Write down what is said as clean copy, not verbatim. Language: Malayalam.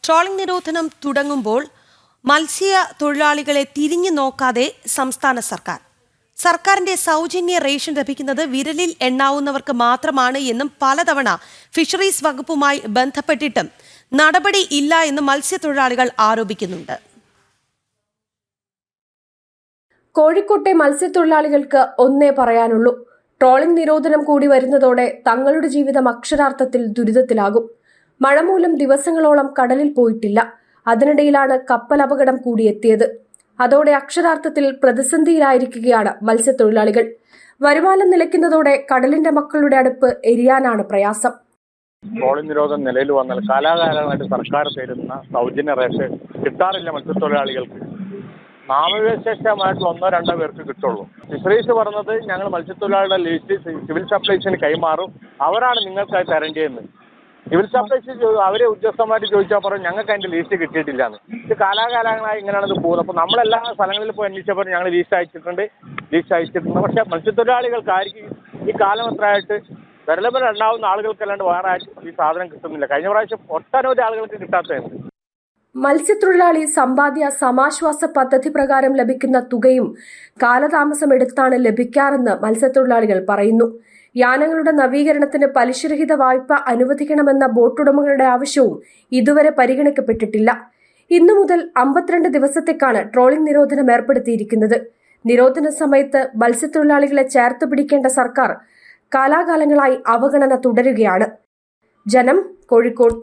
ട്രോളിംഗ് നിരോധനം തുടങ്ങുമ്പോൾ മത്സ്യ തൊഴിലാളികളെ തിരിഞ്ഞു നോക്കാതെ സംസ്ഥാന സർക്കാർ. സർക്കാരിന്റെ സൗജന്യ റേഷൻ ലഭിക്കുന്നത് വിരലിൽ എണ്ണാവുന്നവർക്ക് മാത്രമാണ് എന്നും പലതവണ ഫിഷറീസ് വകുപ്പുമായി ബന്ധപ്പെട്ടിട്ടും നടപടി ഇല്ല എന്നും മത്സ്യത്തൊഴിലാളികൾ ആരോപിക്കുന്നുണ്ട്. കോഴിക്കോട്ടെ മത്സ്യത്തൊഴിലാളികൾക്ക് ഒന്നേ പറയാനുള്ളൂ. ട്രോളിംഗ് നിരോധനം കൂടി വരുന്നതോടെ തങ്ങളുടെ ജീവിതം അക്ഷരാർത്ഥത്തിൽ ദുരിതത്തിലാകും. മഴ മൂലം ദിവസങ്ങളോളം കടലിൽ പോയിട്ടില്ല. അതിനിടയിലാണ് കപ്പൽ അപകടം കൂടിയെത്തിയത്. അതോടെ അക്ഷരാർത്ഥത്തിൽ പ്രതിസന്ധിയിലായിരിക്കുകയാണ് മത്സ്യത്തൊഴിലാളികൾ. വരുമാനം നിലയ്ക്കുന്നതോടെ കടലിന്റെ മക്കളുടെ അടുപ്പ് എരിയാനാണ് പ്രയാസം. ട്രോളിംഗ് നിരോധനം നിലയിൽ വന്നാൽ കാലാകാലമായിട്ട് സർക്കാർ തരുന്ന സൗജന്യ റേഷൻ കിട്ടാറില്ല മത്സ്യത്തൊഴിലാളികൾക്ക്. നാമവിശേഷമായിട്ടുള്ള 1-2 പേർക്ക് കിട്ടുള്ളൂ. ഫിഷറീസ് പറഞ്ഞത് ഞങ്ങൾ മത്സ്യത്തൊഴിലാളികളുടെ ലിസ്റ്റ് സിവിൽ സപ്ലൈസിന് കൈമാറും, അവരാണ് നിങ്ങൾക്കായി തരേണ്ടതെന്ന്. സിവിൽ സപ്ലൈസ് അവരെ ഉദ്യോഗസ്ഥന്മാർ ചോദിച്ചാൽ പറയും ഞങ്ങൾക്ക് അതിന്റെ ലിസ്റ്റ് കിട്ടിയിട്ടില്ലാന്ന്. ഇത് കാലാകാലങ്ങളായി ഇങ്ങനെയാണ് ഇത് പോകുന്നത്. അപ്പോൾ നമ്മളെല്ലാ സ്ഥലങ്ങളിൽ പോയി അന്വേഷിച്ചപ്പോൾ ഞങ്ങൾ ലിസ്റ്റ് അയച്ചിട്ടുണ്ട്. പക്ഷേ മത്സ്യത്തൊഴിലാളികൾക്ക് ആയിരിക്കും ഈ കാലം എത്രയായിട്ട് വിരലമ്പല ഉണ്ടാവുന്ന ആളുകൾക്കല്ലാണ്ട് വേറെ ആർക്കും ഈ സാധനം കിട്ടുന്നില്ല. കഴിഞ്ഞ പ്രാവശ്യം ഒട്ടനവധി ആളുകൾക്ക് കിട്ടാത്തതാണ്. മത്സ്യത്തൊഴിലാളി സമ്പാദ്യ സമാശ്വാസ പദ്ധതി പ്രകാരം ലഭിക്കുന്ന തുകയും കാലതാമസം എടുത്താണ് ലഭിക്കാറെന്ന് മത്സ്യത്തൊഴിലാളികൾ പറയുന്നു. യാനങ്ങളുടെ നവീകരണത്തിന് പലിശരഹിത വായ്പ അനുവദിക്കണമെന്ന ബോട്ടുടമകളുടെ ആവശ്യവും ഇതുവരെ പരിഗണിക്കപ്പെട്ടിട്ടില്ല. ഇന്നു മുതൽ 52 ദിവസത്തേക്കാണ് ട്രോളിംഗ് നിരോധനം ഏർപ്പെടുത്തിയിരിക്കുന്നത്. നിരോധന സമയത്ത് മത്സ്യത്തൊഴിലാളികളെ ചേർത്ത് പിടിക്കേണ്ട സർക്കാർ കാലാകാലങ്ങളായി അവഗണന തുടരുകയാണ്. ജനം, കോഴിക്കോട്.